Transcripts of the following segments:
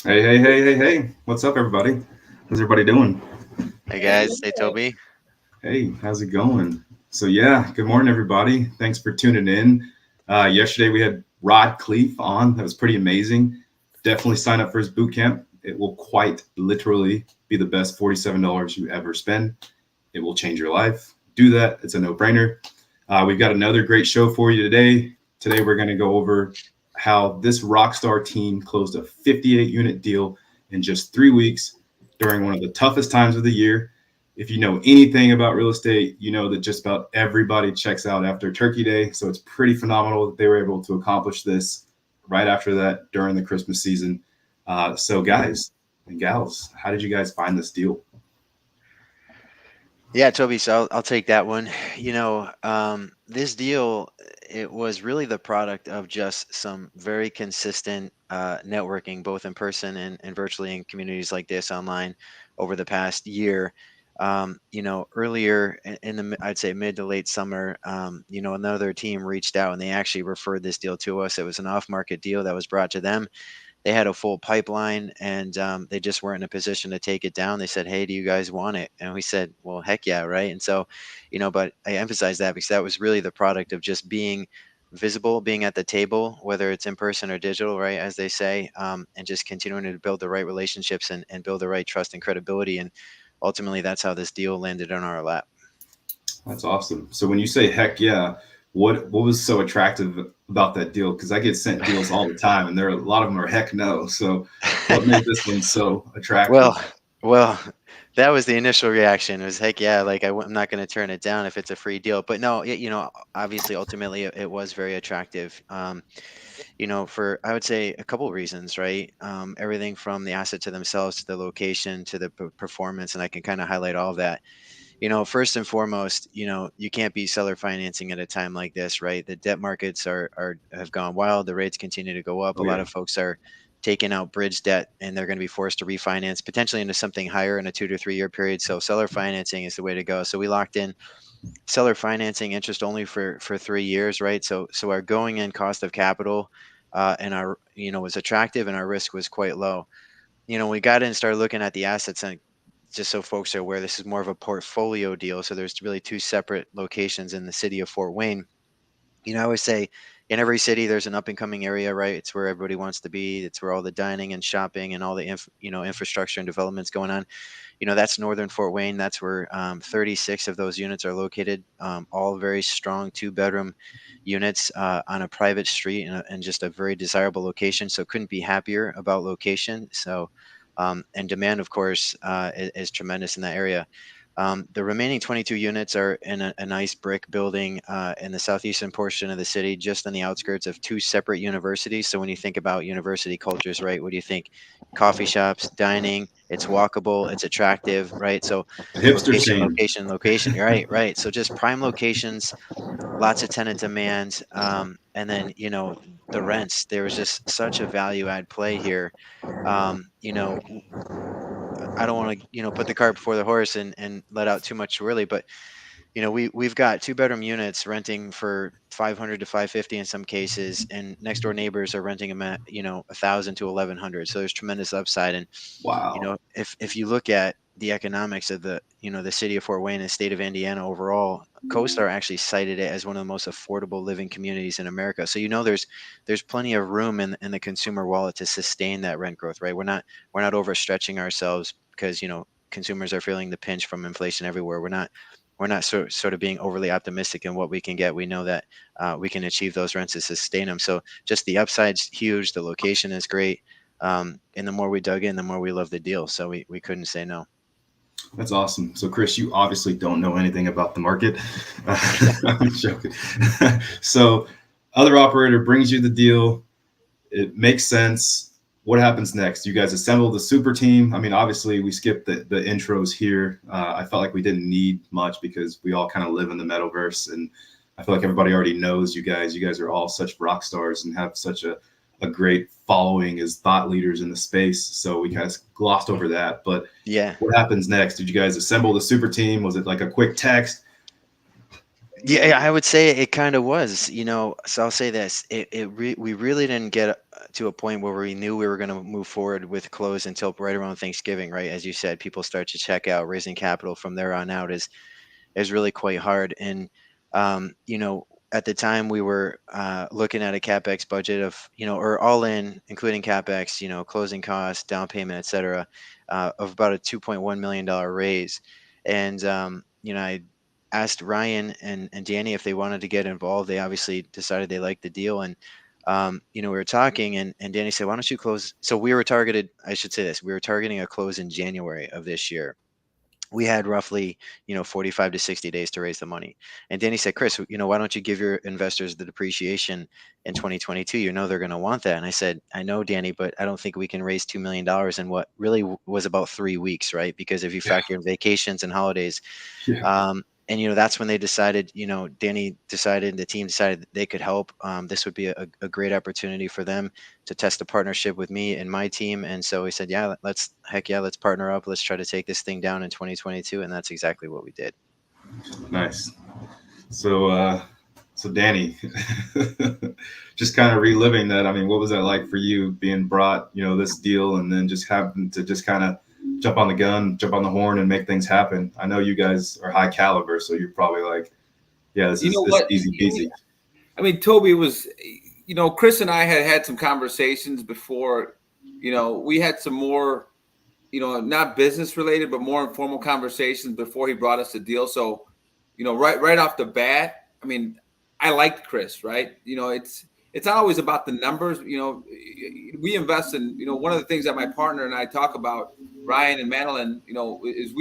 Hey, hey, hey, hey, hey. What's up, everybody? How's everybody doing? Hey guys, hey Toby. Hey, how's it going? So, good morning, everybody. Thanks for tuning in. Yesterday, we had Rod Cleef on. That was pretty amazing. Definitely sign up for his boot camp. It will quite literally be the best $47 you ever spend. It will change your life. Do that. It's a no brainer. We've got another great show for you today. Today, we're going to go over how this Rockstar team closed a 58 unit deal in just 3 weeks during one of the toughest times of the year. If you know anything about real estate, you know that just about everybody checks out after Turkey Day. So it's pretty phenomenal that they were able to accomplish this right after that during the Christmas season. So, guys and gals, how did you guys find this deal? Yeah, Toby, so I'll take that one. This deal, it was really the product of just some very consistent networking, both in person and virtually in communities like this online over the past year. Earlier in I'd say mid to late summer, another team reached out and they actually referred this deal to us. It was an off-market deal that was brought to them. They had a full pipeline and they just weren't in a position to take it down. They said, "Hey, do you guys want it?" And we said, "Well, heck yeah, right." And so, but I emphasize that because that was really the product of just being visible, being at the table, whether it's in person or digital, right, as they say, and just continuing to build the right relationships and build the right trust and credibility. And ultimately, that's how this deal landed on our lap. That's awesome. So when you say heck yeah, what was so attractive about that deal? Because I get sent deals all the time, and there are a lot of them are heck no. So what made this one so attractive? Well, well, that was the initial reaction. It was, heck yeah, like I'm not going to turn it down if it's a free deal. But no, obviously, ultimately, it was very attractive. For I would say a couple of reasons, right? Everything from the asset to themselves, to the location, to the performance, and I can kind of highlight all of that. First and foremost, you can't be seller financing at a time like this, right? The debt markets are have gone wild. The rates continue to go up. Oh A lot yeah, of folks are taking out bridge debt and they're going to be forced to refinance potentially into something higher in a 2 to 3 year period. So seller financing is the way to go. So we locked in seller financing interest only for 3 years, right? So our going in cost of capital and our was attractive and our risk was quite low. We got in and started looking at the assets, and just so folks are aware, this is more of a portfolio deal. So there's really two separate locations in the city of Fort Wayne. I always say in every city there's an up and coming area, right? It's where everybody wants to be. It's where all the dining and shopping and all the infrastructure and developments going on. That's northern Fort Wayne. That's where 36 of those units are located. All very strong 2 bedroom units on a private street and just a very desirable location. So couldn't be happier about location. So and demand, of course, is tremendous in that area. The remaining 22 units are in a nice brick building in the southeastern portion of the city, just on the outskirts of two separate universities. So when you think about university cultures, right, what do you think? Coffee shops, dining, it's walkable, it's attractive, right? So hipster location, scene. location, location. Right, right. So just prime locations, lots of tenant demand, and then the rents. There was just such a value add play here. I don't want to put the cart before the horse and let out too much too early, but we've got 2 bedroom units renting for 500 to 550 in some cases, and next door neighbors are renting them at 1,000 to 1,100. So there's tremendous upside. And Wow, if you look at the economics of the city of Fort Wayne and state of Indiana overall, CoStar actually cited it as one of the most affordable living communities in America. So there's plenty of room in the consumer wallet to sustain that rent growth, right? We're not overstretching ourselves because consumers are feeling the pinch from inflation everywhere. We're not sort of being overly optimistic in what we can get. We know that we can achieve those rents and sustain them. So just the upside's huge. The location is great. And the more we dug in, the more we loved the deal. So we couldn't say no. that's awesome. So Chris, you obviously don't know anything about the market. I'm joking. So other operator brings you the deal. It makes sense. What happens next? You guys assemble the super team. I mean, obviously, we skipped the intros here. I felt like we didn't need much because we all kind of live in the metaverse, and I feel like everybody already knows you guys. You guys are all such rock stars and have such a great following as thought leaders in the space. So we kind of glossed over that. But Yeah. what happens next? Did you guys assemble the super team? Was it like a quick text? Yeah, I would say it kind of was, so I'll say this, we really didn't get to a point where we knew we were going to move forward with close until right around Thanksgiving, right? As you said, people start to check out. Raising capital from there on out is really quite hard. And at the time we were looking at a capex budget of, or all in, including capex, closing costs, down payment, etc., of about a $2.1 million raise. And I asked Ryan and Danny if they wanted to get involved. They obviously decided they liked the deal. And we were talking, and Danny said, why don't you close? So we were targeted, I should say this, we were targeting a close in January of this year. We had roughly 45 to 60 days to raise the money. And Danny said, Chris, why don't you give your investors the depreciation in 2022? They're going to want that. And I said, I know, Danny, but I don't think we can raise $2 million in what really was about 3 weeks, right? Because if you factor in vacations and holidays, Yeah. and that's when they decided, Danny decided, the team decided that they could help. This would be a great opportunity for them to test a partnership with me and my team. And so we said, yeah, let's partner up. Let's try to take this thing down in 2022. And that's exactly what we did. Nice. So Danny, just kind of reliving that. I mean, what was that like for you being brought, this deal, and then just having to just kind of jump on the gun, jump on the horn, and make things happen? I know you guys are high caliber, so you're probably like, yeah, this is easy peasy. I mean, Toby was, Chris and I had some conversations before. We had some more, not business related, but more informal conversations before he brought us the deal. So, right off the bat, I mean, I liked Chris, right? It's not always about the numbers. We invest in, one of the things that my partner and I talk about, Ryan and Madeline, is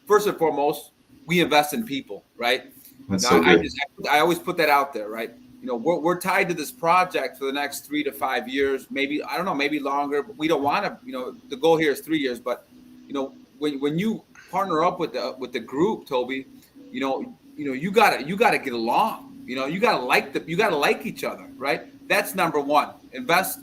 first and foremost, we invest in people, right? That's Now, so good. I always put that out there, right? We're tied to this project for the next 3 to 5 years, maybe, I don't know, maybe longer, but we don't want to, the goal here is 3 years. But, when you partner up with the group, Toby, you gotta get along. You gotta like each other, right? That's number one.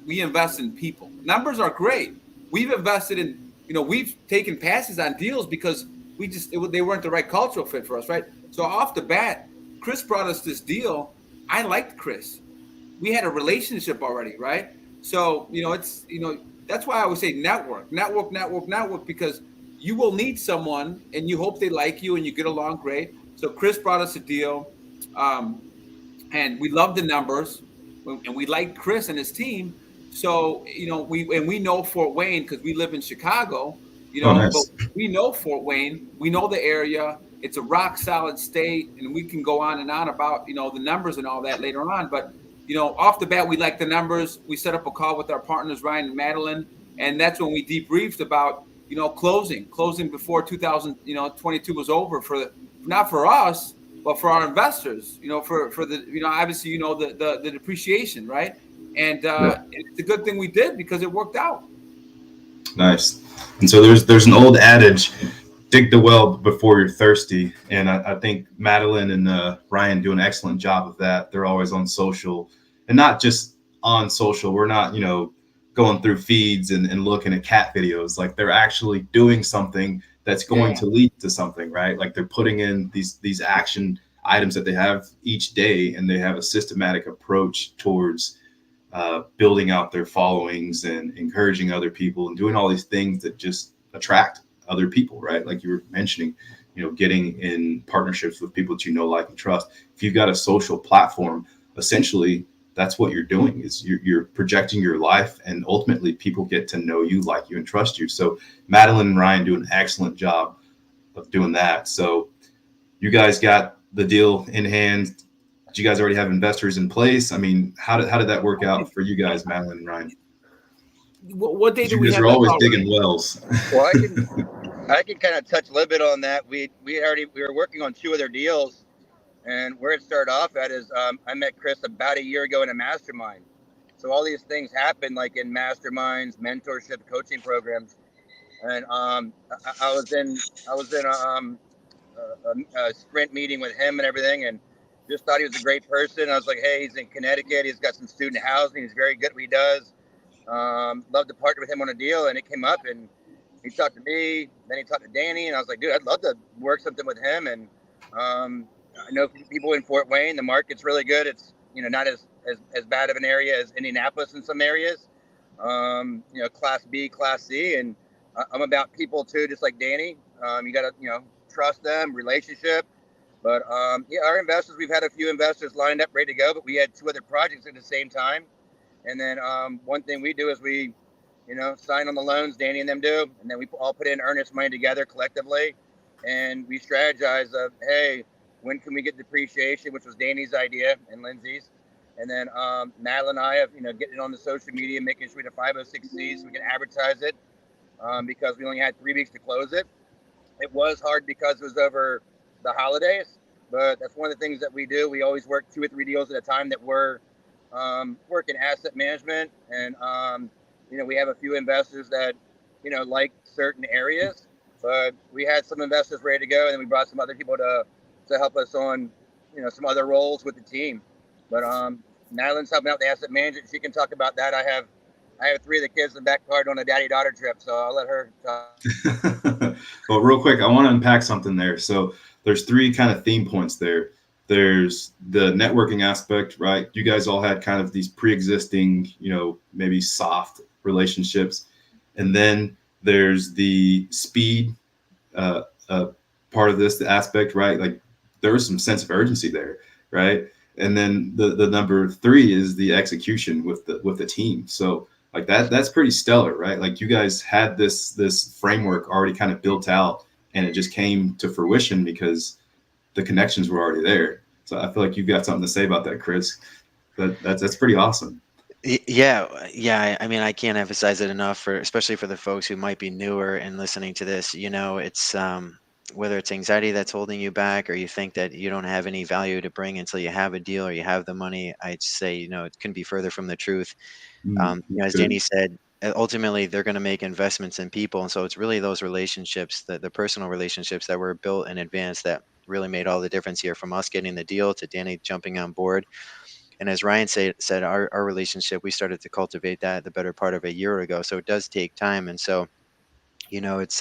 We invest in people. Numbers are great. We've invested in, we've taken passes on deals because they weren't the right cultural fit for us, right? So off the bat, Chris brought us this deal. I liked Chris. We had a relationship already, right? So, that's why I would say network, because you will need someone and you hope they like you and you get along great. So Chris brought us a deal, and we love the numbers, and we like Chris and his team. So, we know Fort Wayne because we live in Chicago, Nice. but we know Fort Wayne, we know the area. It's a rock solid state, and we can go on and on about, the numbers and all that later on. But, off the bat, we like the numbers. We set up a call with our partners, Ryan and Madeline, and that's when we debriefed about, closing before 2022 was over, not for us, but for our investors, for the, obviously, the depreciation, right? And it's a good thing we did because it worked out. Nice. And so there's an old adage, dig the well before you're thirsty. And I think Madeline and Ryan do an excellent job of that. They're always on social, and not just on social. We're not, going through feeds and looking at cat videos. Like, they're actually doing something that's going to lead to something, right? Like, they're putting in these action items that they have each day, and they have a systematic approach towards building out their followings and encouraging other people and doing all these things that just attract other people, right? Like you were mentioning, getting in partnerships with people that like and trust. If you've got a social platform, essentially that's what you're doing, is you're projecting your life, and ultimately people get to know you, like you, and trust you. So Madeline and Ryan do an excellent job of doing that. So you guys got the deal in hand. Did you guys already have investors in place? I mean, how did that work out for you guys, Madeline and Ryan? What day do we have? You guys are always digging wells. Well, I can kind of touch a little bit on that. We were working on 2 other deals, and where it started off at is I met Chris about a year ago in a mastermind. So all these things happen like in masterminds, mentorship, coaching programs, and I was in a sprint meeting with him and everything, and just thought he was a great person. I was like, hey, he's in Connecticut. He's got some student housing. He's very good at what he does. Love to partner with him on a deal. And it came up, and he talked to me. Then he talked to Danny, and I was like, dude, I'd love to work something with him. And I know people in Fort Wayne, the market's really good. It's, not as bad of an area as Indianapolis in some areas. Class B, Class C, and I'm about people too, just like Danny. You got to, trust them, relationship. But our investors, we've had a few investors lined up, ready to go, but we had 2 other projects at the same time. And then one thing we do is we, sign on the loans, Danny and them do, and then we all put in earnest money together collectively, and we strategize of, hey, when can we get depreciation, which was Danny's idea and Lindsay's. And then Madeline and I have, getting on the social media, making sure we have 506Cs so we can advertise it because we only had 3 weeks to close it. It was hard because it was over the holidays, but that's one of the things that we do. We always work 2 or 3 deals at a time that we're working asset management. And, we have a few investors that, like certain areas, but we had some investors ready to go. And then we brought some other people to help us on, some other roles with the team. But Madeline's helping out the asset management. She can talk about that. I have 3 of the kids in the back part on a daddy-daughter trip, so I'll let her talk. Well, real quick, I want to unpack something there. So there's 3 kind of theme points there. There's the networking aspect, right? You guys all had kind of these pre-existing, maybe soft relationships. And then there's the speed part of this, the aspect, right? Like there was some sense of urgency there, right? And then the number 3 is the execution with the team. So like that's pretty stellar, right? Like you guys had this framework already kind of built out, and it just came to fruition because the connections were already there. So I feel like you've got something to say about that, Chris. That's pretty awesome. Yeah. I mean, I can't emphasize it enough especially for the folks who might be newer and listening to this. It's whether it's anxiety that's holding you back, or you think that you don't have any value to bring until you have a deal or you have the money. I'd say, it couldn't be further from the truth. As Danny said, ultimately they're going to make investments in people. And so it's really those relationships, the personal relationships that were built in advance that really made all the difference here, from us getting the deal to Danny jumping on board. And as Ryan said, our relationship, we started to cultivate that the better part of a year ago. So it does take time. And so, it's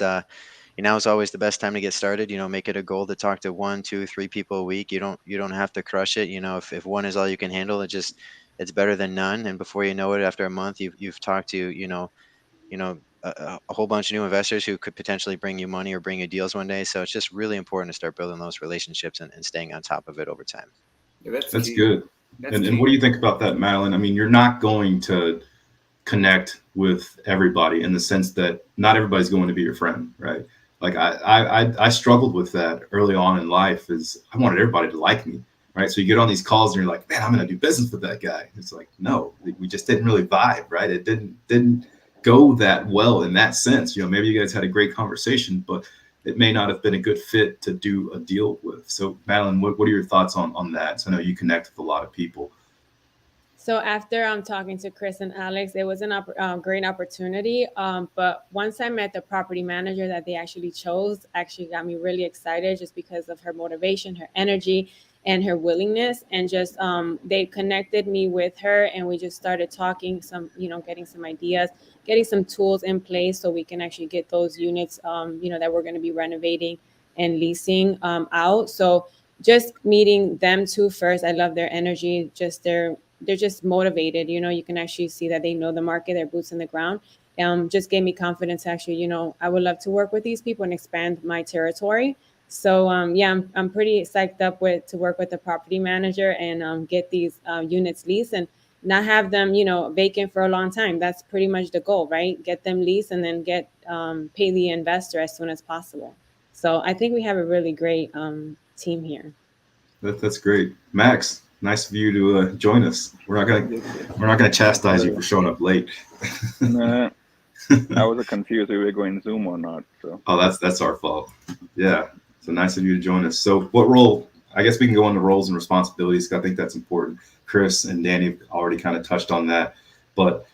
now is always the best time to get started. Make it a goal to talk to 1, 2, 3 people a week. You don't have to crush it. If one is all you can handle, it's better than none. And before you know it, after a month, you've talked to, a whole bunch of new investors who could potentially bring you money or bring you deals one day. So it's just really important to start building those relationships and staying on top of it over time. Yeah, that's good. And what do you think about that, Madeline? I mean, you're not going to connect with everybody in the sense that not everybody's going to be your friend, right? Like I struggled with that early on in life. Is I wanted everybody to like me, right? So you get on these calls and you're like, man, I'm going to do business with that guy. It's like, no, we just didn't really vibe, right? It didn't go that well in that sense. Maybe you guys had a great conversation, but it may not have been a good fit to do a deal with. So Madeline, what are your thoughts on that? So I know you connect with a lot of people. So after talking to Chris and Alex, it was a great opportunity. But once I met the property manager that they actually chose, actually got me really excited just because of her motivation, her energy, and her willingness. And just they connected me with her, and we just started talking getting some ideas, getting some tools in place so we can actually get those units, that we're going to be renovating and leasing out. So just meeting them 2 first, I love their energy, they're just motivated. You can actually see that they know the market, their boots in the ground. Just gave me confidence. Actually, I would love to work with these people and expand my territory. So I'm pretty psyched up to work with the property manager and get these units leased and not have them, vacant for a long time. That's pretty much the goal, right? Get them leased and then pay the investor as soon as possible. So I think we have a really great team here. That's great, Max. Nice of you to join us. We're not gonna chastise you for showing up late. Nah, I was confused if we were going Zoom or not. So. Oh, that's our fault. Yeah, so nice of you to join us. So, what role? I guess we can go into roles and responsibilities. I think that's important. Chris and Danny have already kind of touched on that, but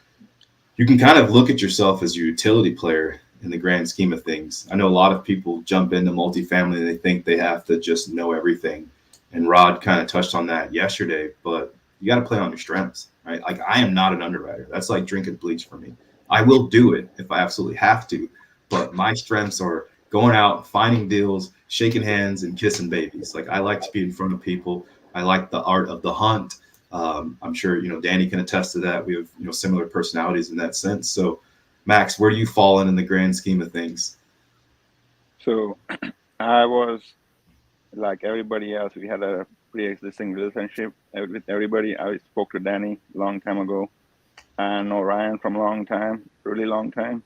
you can kind of look at yourself as a utility player in the grand scheme of things. I know a lot of people jump into multifamily and they think they have to just know everything. And Rod kind of touched on that yesterday, but you got to play on your strengths, right? Like I am not an underwriter. That's like drinking bleach for me. I will do it if I absolutely have to, but my strengths are going out, finding deals, shaking hands and kissing babies. Like I like to be in front of people. I like the art of the hunt. I'm sure, Danny can attest to that. We have, similar personalities in that sense. So Max, where do you fall in the grand scheme of things? So I was like everybody else. We had a pre-existing relationship with everybody. I spoke to Danny a long time ago. I know Ryan from a long time, really long time.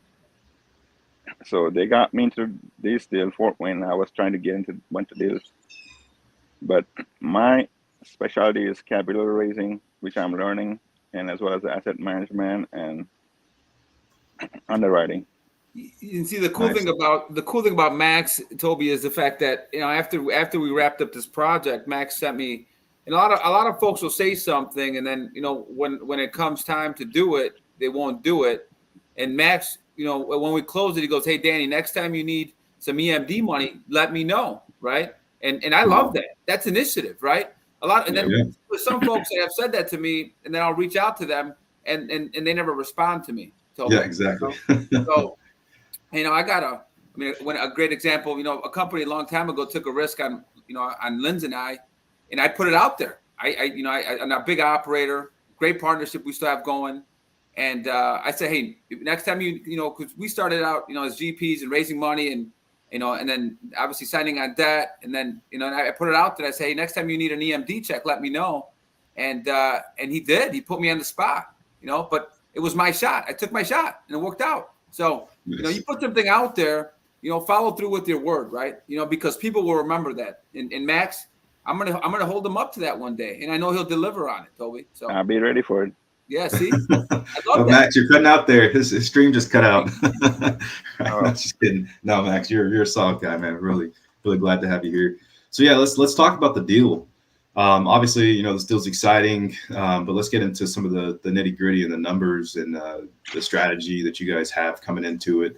So they got me into this deal, Fort Wayne. I was trying to get into a bunch of deals. But my specialty is capital raising, which I'm learning, and as well as asset management and underwriting. You can see the cool thing about Max, Toby, is the fact that after we wrapped up this project, Max sent me, and a lot of folks will say something, and then when it comes time to do it, they won't do it. And Max, when we closed it, he goes, "Hey Danny, next time you need some EMD money, let me know," right? And I love that. That's initiative, right? And then there's some folks that have said that to me, and then I'll reach out to them, and they never respond to me. Toby. Yeah, exactly. So. I got a great example. A company a long time ago took a risk on Linz and I put it out there. I'm a big operator, great partnership we still have going, and I said, hey, next time because we started out as GPs and raising money and then obviously signing on debt, and then I put it out there. I say, hey, next time you need an EMD check, let me know, and he did. He put me on the spot, but it was my shot. I took my shot and it worked out. So. Yes. You put something out there, follow through with your word, right? Because people will remember that. And Max, I'm gonna hold him up to that one day, and I know he'll deliver on it, Toby. So I'll be ready for it. Yeah, see, I love that. Max, you're cutting out there. His stream just cut out. Just kidding. No, Max, you're a solid guy, man. Really glad to have you here. So yeah, let's talk about the deal. Obviously, this deal's exciting, but let's get into some of the nitty gritty and the numbers and the strategy that you guys have coming into it.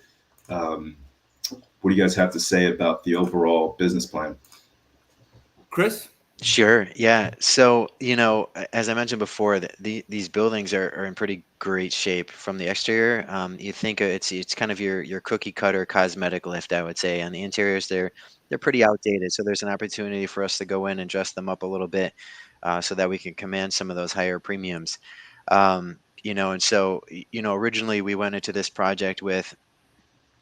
What do you guys have to say about the overall business plan? Chris? Sure. Yeah. So, as I mentioned before, these buildings are in pretty great shape from the exterior. You think it's kind of your cookie cutter cosmetic lift, I would say. On the interiors, they're pretty outdated. So there's an opportunity for us to go in and dress them up a little bit so that we can command some of those higher premiums. And so, originally we went into this project with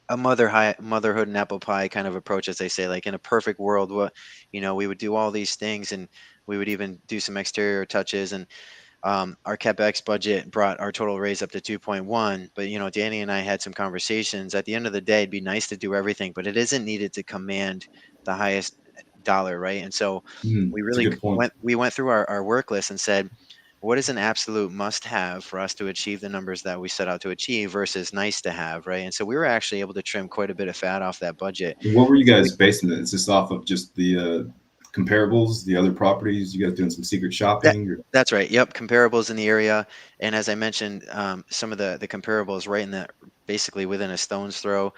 a motherhood and apple pie kind of approach, as they say. Like in a perfect world, we would do all these things, and we would even do some exterior touches, and our CapEx budget brought our total raise up to 2.1. But Danny and I had some conversations. At the end of the day, it'd be nice to do everything, but it isn't needed to command the highest dollar, right? And so we really went through our work list and said, what is an absolute must-have for us to achieve the numbers that we set out to achieve versus nice to have, right? And so we were actually able to trim quite a bit of fat off that budget. What were you guys basing it? Is this off of just the comparables, the other properties? You guys doing some secret shopping? That's right. Yep, comparables in the area. And as I mentioned, some of the comparables right in that, basically within a stone's throw.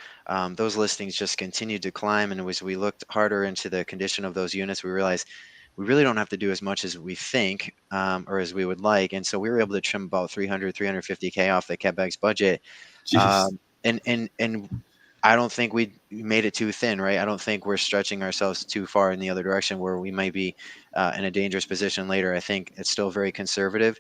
Those listings just continued to climb, and as we looked harder into the condition of those units, we realized we really don't have to do as much as we think or as we would like. And so we were able to trim about 350K off the CapEx budget. And I don't think we made it too thin, right? I don't think we're stretching ourselves too far in the other direction where we might be in a dangerous position later. I think it's still very conservative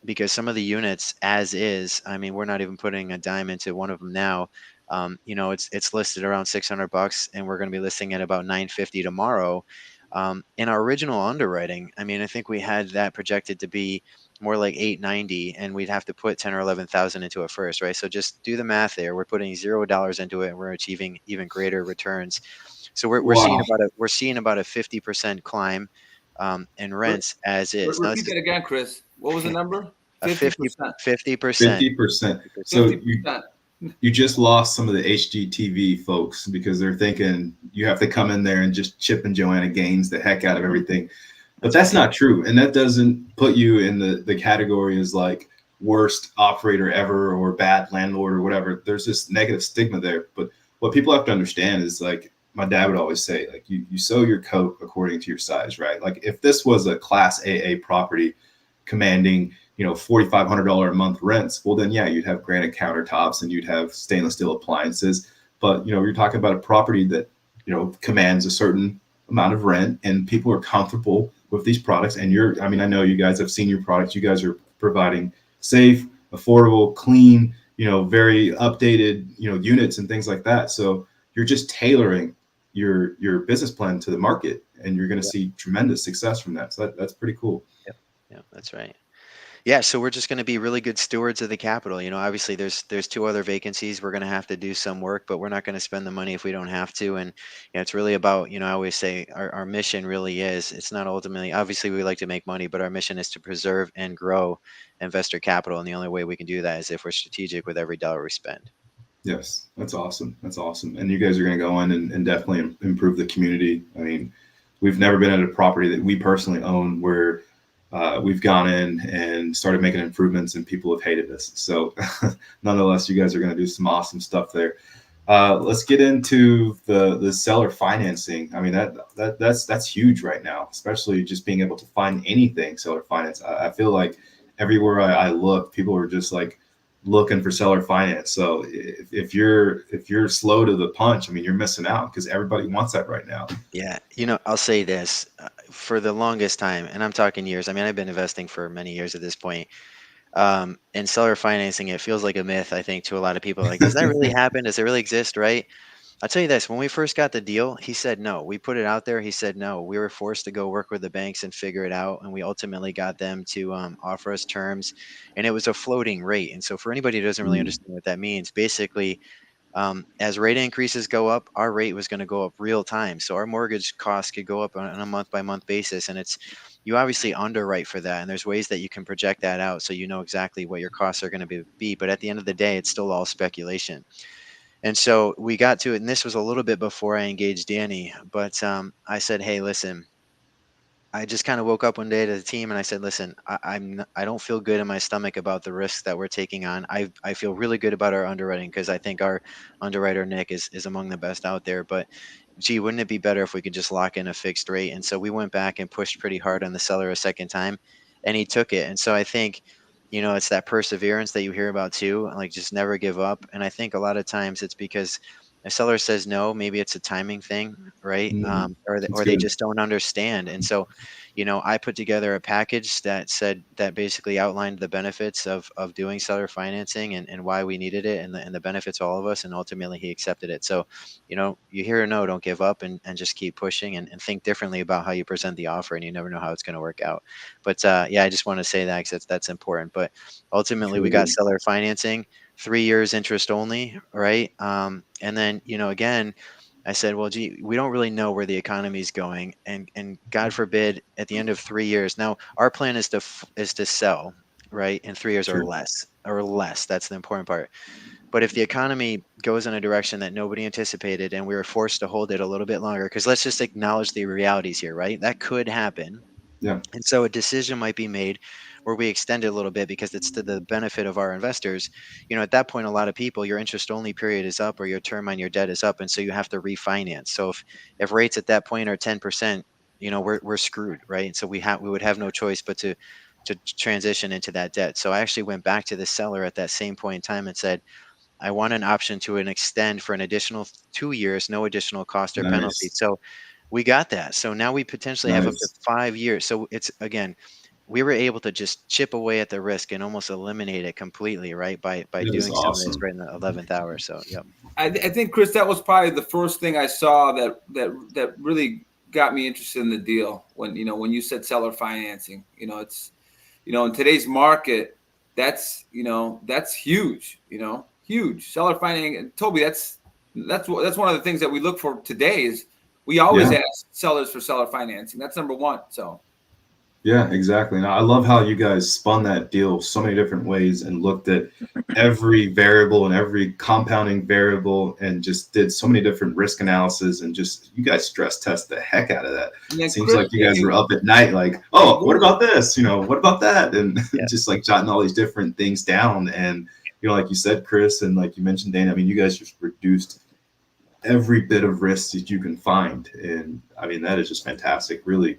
because some of the units as is, we're not even putting a dime into one of them now. It's listed around $600 and we're going to be listing at about $950 tomorrow. In our original underwriting, I think we had that projected to be more like $890, and we'd have to put 10 or 11,000 into it first, right? So just do the math there. We're putting $0 into it, and we're achieving even greater returns. So we're seeing about a 50% climb in rents as is. Repeat that again, Chris. What was the number? 50%. 50%. So you just lost some of the HGTV folks because they're thinking you have to come in there and just Chip and Joanna Gaines the heck out of everything. But that's not true. And that doesn't put you in the category as like worst operator ever or bad landlord or whatever. There's this negative stigma there. But what people have to understand is, like my dad would always say, like you sew your coat according to your size, right? Like if this was a class AA property commanding, $4,500 a month rents, well then, yeah, you'd have granite countertops and you'd have stainless steel appliances. But, you're talking about a property that, commands a certain amount of rent, and people are comfortable with these products. And I know you guys have seen your products. You guys are providing safe, affordable, clean, very updated, units and things like that. So you're just tailoring your business plan to the market, and you're going to see tremendous success from that. So that's pretty cool. Yeah, that's right. Yeah, so we're just going to be really good stewards of the capital. Obviously there's 2 other vacancies. We're going to have to do some work, but we're not going to spend the money if we don't have to. And it's really about, I always say our mission really is, it's not ultimately, obviously we like to make money, but our mission is to preserve and grow investor capital. And the only way we can do that is if we're strategic with every dollar we spend. Yes, that's awesome. That's awesome. And you guys are going to go in and definitely improve the community. I mean, we've never been at a property that we personally own where we've gone in and started making improvements and people have hated us. So nonetheless, you guys are going to do some awesome stuff there. Let's get into the seller financing. I mean, that's huge right now, especially just being able to find anything seller finance. I feel like everywhere I look, people are just like looking for seller finance. So if you're slow to the punch, I mean, you're missing out, because everybody wants that right now. Yeah, I'll say this, for the longest time, and I'm talking years. I mean, I've been investing for many years at this point. And seller financing, it feels like a myth, I think, to a lot of people. Like, does that really happen? Does it really exist? Right? I'll tell you this, when we first got the deal, he said no. We put it out there. He said no. We were forced to go work with the banks and figure it out. And we ultimately got them to offer us terms, and it was a floating rate. And so for anybody who doesn't really understand what that means, basically, as rate increases go up, our rate was going to go up real time. So our mortgage costs could go up on a month by month basis. And you obviously underwrite for that. And there's ways that you can project that out, so you know exactly what your costs are going to be. But at the end of the day, it's still all speculation. And so we got to it, and this was a little bit before I engaged Danny, but I said, hey, listen, I just kind of woke up one day to the team and I said, listen, I don't feel good in my stomach about the risks that we're taking on. I feel really good about our underwriting, because I think our underwriter, Nick, is among the best out there. But gee, wouldn't it be better if we could just lock in a fixed rate? And so we went back and pushed pretty hard on the seller a second time, and he took it. And so I think, it's that perseverance that you hear about too, like just never give up. And I think a lot of times it's because a seller says no, maybe it's a timing thing, right? Or they just don't understand. And so, I put together a package that basically outlined the benefits of doing seller financing and why we needed it, and the benefits to all of us. And ultimately he accepted it. So, you hear a no, don't give up, and just keep pushing and think differently about how you present the offer, and you never know how it's going to work out. But yeah, I just want to say that because that's important. But ultimately we got seller financing, 3 years interest only, right? And then, again, I said, well, gee, we don't really know where the economy is going, and God forbid, at the end of 3 years. Now, our plan is to sell, right, in 3 years or less. That's the important part. But if the economy goes in a direction that nobody anticipated, and we were forced to hold it a little bit longer, because let's just acknowledge the realities here, right? That could happen. Yeah. And so a decision might be made where we extend it a little bit because it's to the benefit of our investors. At that point, a lot of people, your interest only period is up, or your term on your debt is up. And so you have to refinance. So if rates at that point are 10%, we're screwed, right? And so we would have no choice but to transition into that debt. So I actually went back to the seller at that same point in time and said, I want an option to extend for an additional 2 years, no additional cost or penalty. So we got that. So now we potentially have up to 5 years. So it's, again, we were able to just chip away at the risk and almost eliminate it completely, right? By doing some of this right in the 11th hour. So, yep. I think, Chris, that was probably the first thing I saw that really got me interested in the deal. When you said seller financing, it's, in today's market, that's huge. Huge seller financing. And Toby, that's one of the things that we look for today. Is we always ask sellers for seller financing. That's number one. So. Yeah, exactly. And I love how you guys spun that deal so many different ways and looked at every variable and every compounding variable and just did so many different risk analysis, and just, you guys stress test the heck out of that. Yeah, it seems like you guys were up at night like, oh, what about this? What about that? And just like jotting all these different things down. And, like you said, Chris, and like you mentioned, Dana, I mean, you guys just reduced every bit of risk that you can find. And I mean, that is just fantastic. Really,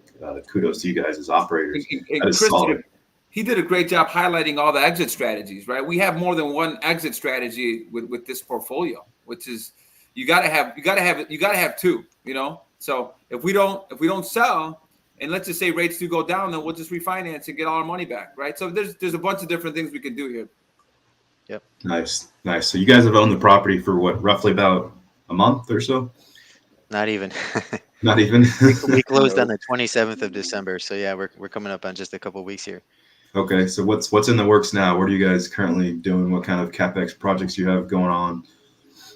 kudos to you guys as operators. And that is Chris solid. He did a great job highlighting all the exit strategies, right? We have more than one exit strategy with this portfolio, which is, you gotta have two, you know. So if we don't sell, and let's just say rates do go down, then we'll just refinance and get all our money back, right? So there's a bunch of different things we can do here. Yep. Nice. So you guys have owned the property for what, roughly about a month or so? Not even. Not even. We closed on the 27th of December, so yeah, we're coming up on just a couple weeks here. Okay, so what's in the works now? What are you guys currently doing? What kind of CapEx projects you have going on?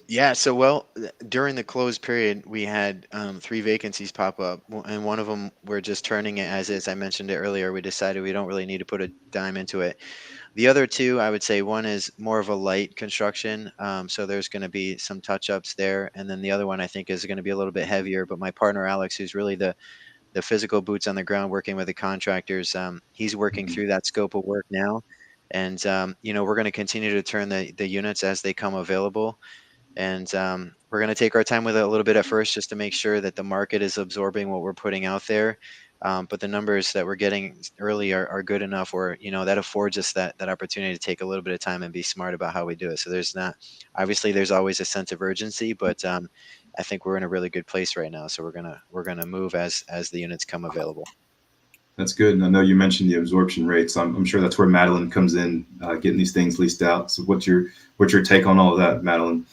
Yeah, so well, during the closed period, we had 3 vacancies pop up, and one of them we're just turning it as is. I mentioned it earlier. We decided we don't really need to put a dime into it. The other 2, I would say, one is more of a light construction, so there's going to be some touch-ups there, and then the other one I think is going to be a little bit heavier. But my partner Alex, who's really the physical boots on the ground, working with the contractors, he's working through that scope of work now, and we're going to continue to turn the units as they come available. And we're going to take our time with it a little bit at first, just to make sure that the market is absorbing what we're putting out there. But the numbers that we're getting early are good enough where, that affords us that opportunity to take a little bit of time and be smart about how we do it. So there's always a sense of urgency, but I think we're in a really good place right now. So we're gonna move as the units come available. That's good. And I know you mentioned the absorption rates. I'm sure that's where Madeline comes in, getting these things leased out. So what's your take on all of that, Madeline?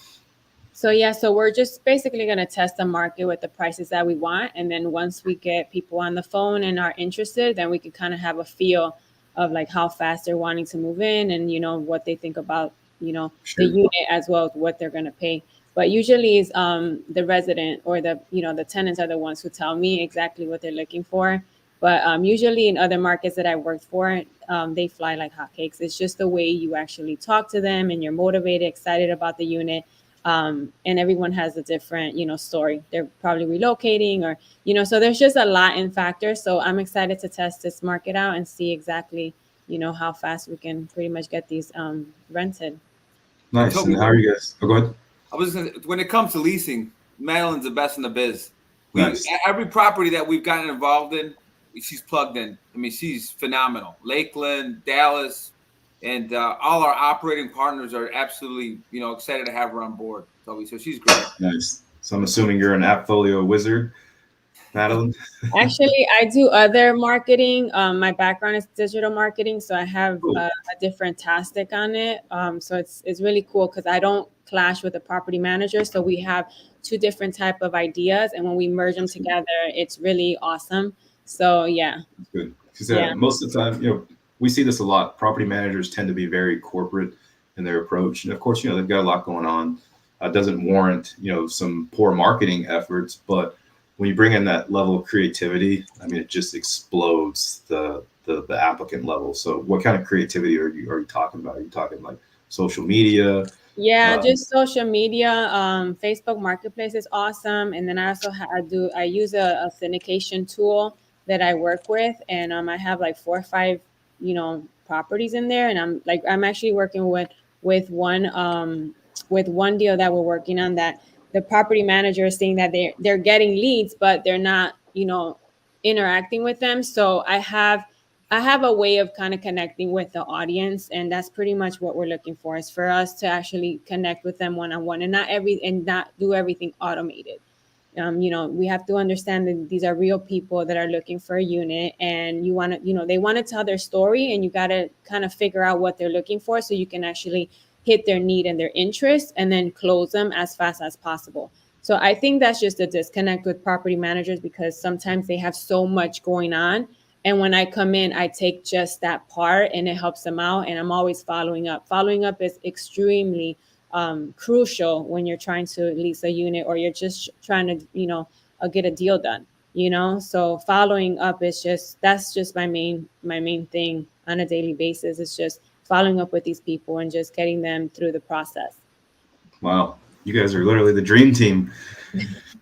So we're just basically going to test the market with the prices that we want. And then once we get people on the phone and are interested, then we can kind of have a feel of like how fast they're wanting to move in and, what they think about, Sure. the unit as well as what they're going to pay. But usually it's the resident or the tenants are the ones who tell me exactly what they're looking for. But usually in other markets that I worked for, they fly like hotcakes. It's just the way you actually talk to them and you're motivated, excited about the unit. And everyone has a different, story. They're probably relocating or, so there's just a lot in factors. So I'm excited to test this market out and see exactly, how fast we can pretty much get these rented. Nice. And how are you guys? Oh, go ahead. I was gonna, when it comes to leasing, Madeline's the best in the biz. Nice. Every property that we've gotten involved in, she's plugged in. I mean, she's phenomenal. Lakeland, Dallas, and all our operating partners are absolutely, excited to have her on board. So she's great. Nice. So I'm assuming you're an Appfolio wizard, Madeline? Actually, I do other marketing. My background is digital marketing, so I have a different tactic on it. So it's really cool because I don't clash with the property manager. So we have 2 different type of ideas, and when we merge them together, it's really awesome. So yeah. That's good. Because most of the time, we see this a lot. Property managers tend to be very corporate in their approach. And of course, they've got a lot going on. Doesn't warrant, some poor marketing efforts. But when you bring in that level of creativity, I mean, it just explodes the applicant level. So what kind of creativity are you talking about? Are you talking like social media? Yeah, just social media. Facebook Marketplace is awesome. And then I also I use a syndication tool that I work with. And I have like 4 or 5 properties in there, and I'm actually working with one deal that we're working on that the property manager is saying that they're getting leads, but they're not interacting with them. So I have a way of kind of connecting with the audience, and that's pretty much what we're looking for, is for us to actually connect with them one-on-one and not do everything automated. We have to understand that these are real people that are looking for a unit, and they want to tell their story, and you got to kind of figure out what they're looking for so you can actually hit their need and their interest and then close them as fast as possible. So I think that's just a disconnect with property managers, because sometimes they have so much going on. And when I come in, I take just that part and it helps them out. And I'm always following up. Following up is extremely crucial when you're trying to lease a unit or you're just trying to, get a deal done, So following up is that's just my main thing on a daily basis. It's just following up with these people and just getting them through the process. Wow. You guys are literally the dream team.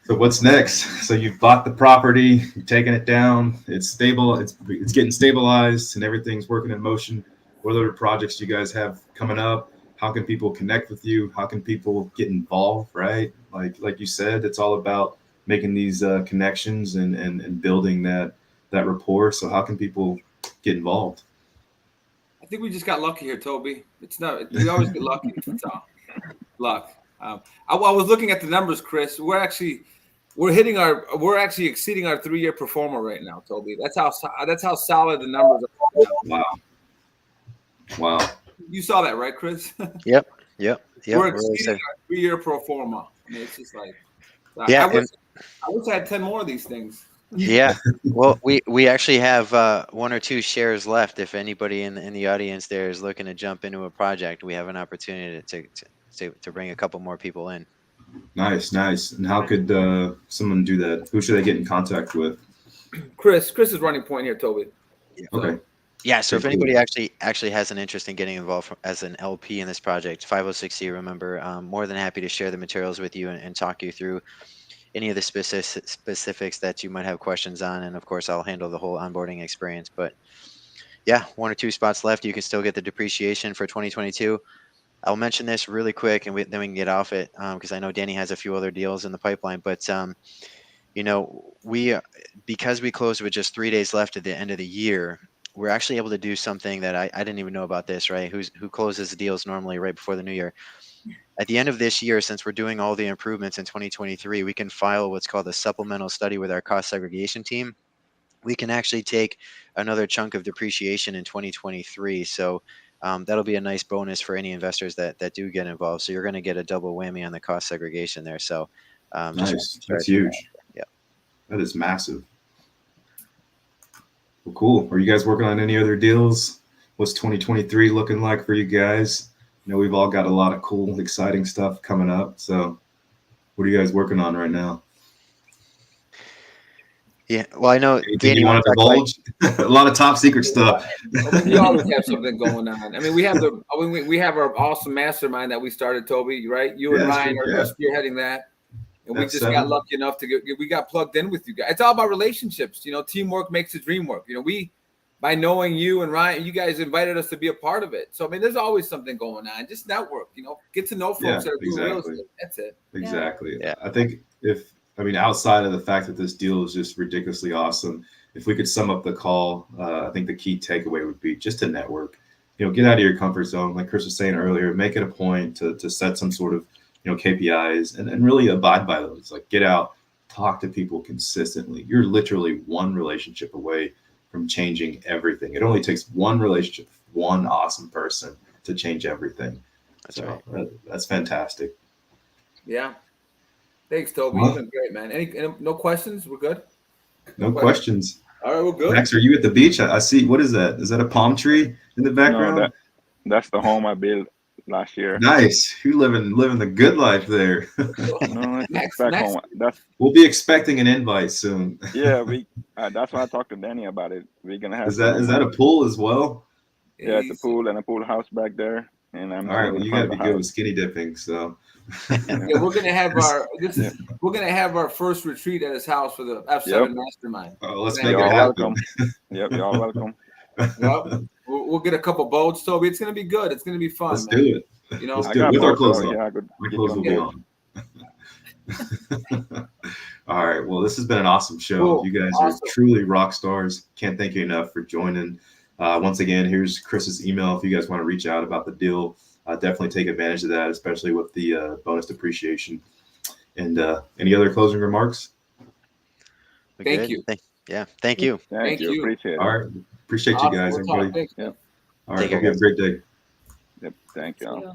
So what's next? So you've bought the property, you've taken it down, it's stable, it's getting stabilized, and everything's working in motion. What other projects do you guys have coming up? How can people connect with you? How can people get involved, right? Like you said, it's all about making these connections and building that rapport. So how can people get involved? I think we just got lucky here, Toby. We always get lucky. That's all. Luck. I was looking at the numbers, Chris. We're actually exceeding our 3-year pro forma right now, Toby. That's how solid the numbers are. Wow. Wow. You saw that, right, Chris? Yep. We're Really exceeding excited. our 3-year pro forma. I mean, it's just like, Yeah, I wish I had 10 more of these things. Yeah. Well, we actually have 1 or 2 shares left. If anybody in the audience there is looking to jump into a project, we have an opportunity to bring a couple more people in. Nice. And how could someone do that? Who should I get in contact with? Chris is running point here, Toby. Okay. Yeah. So if Pretty anybody actually has an interest in getting involved as an LP in this project, 506C, remember, more than happy to share the materials with you and talk you through any of the specifics that you might have questions on. And of course, I'll handle the whole onboarding experience. But yeah, 1 or 2 spots left. You can still get the depreciation for 2022. I'll mention this really quick, and then we can get off it because I know Danny has a few other deals in the pipeline. But because we closed with just 3 days left at the end of the year, we're actually able to do something that I didn't even know about this, right? Who closes the deals normally right before the new year? At the end of this year, since we're doing all the improvements in 2023, we can file what's called a supplemental study with our cost segregation team. We can actually take another chunk of depreciation in 2023. So that'll be a nice bonus for any investors that do get involved. So you're going to get a double whammy on the cost segregation there. So Nice. That's huge. Yeah. That is massive. Well, cool. Are you guys working on any other deals? What's 2023 looking like for you guys? You know, we've all got a lot of cool, exciting stuff coming up. So what are you guys working on right now? Yeah. Well, I know Anything Danny you want to divulge? A lot of top secret stuff. We always have something going on. I mean, we have our awesome mastermind that we started, Toby, right? You and Yeah, Ryan sure, are spearheading that. And we That's just 7. got lucky enough we got plugged in with you guys. It's all about relationships. You know, teamwork makes the dream work. You know, by knowing you and Ryan, you guys invited us to be a part of it. So, I mean, there's always something going on. Just network, you know, get to know folks that are doing real estate. That's it. Exactly. Yeah. I think outside of the fact that this deal is just ridiculously awesome, if we could sum up the call, I think the key takeaway would be just to network. You know, get out of your comfort zone. Like Chris was saying earlier, make it a point to set some sort of, you know, KPIs and really abide by those. Like get out, talk to people consistently. You're literally one relationship away from changing everything. It only takes one relationship, one awesome person to change everything. That's right. That's fantastic. Yeah. Thanks, Toby. Well, You've been great, man. Any no questions? We're good? No questions. All right, we're good. Max, are you at the beach? I see. What is that? Is that a palm tree in the background? No, that's the home I built last year. Nice. You living the good life there. No, it's back home. We'll be expecting an invite soon. Yeah, that's why I talked to Danny about it. We're gonna have. Is that a pool as well? Yeah, it's a pool and a pool house back there. And I'm all right. Well, you got to be good with skinny dipping. So yeah, we're gonna have our first retreat at his house for the F7 Mastermind. Oh, let's make it happen. Yep, you're all welcome. Yep. We'll get a couple boats, Toby. It's gonna be good. It's gonna be fun. Let's do it. You know, Let's do it with our clothes on. Yeah, my clothes will be on. All right. Well, this has been an awesome show. Cool. You guys are truly rock stars. Can't thank you enough for joining. Once again, here's Chris's email if you guys want to reach out about the deal. Definitely take advantage of that, especially with the bonus depreciation. And any other closing remarks? Thank you. Thank you. Thank you. Appreciate it. All right. Appreciate you guys, everybody. Yep. All right. Hope you have a great day. Yep. Thank you.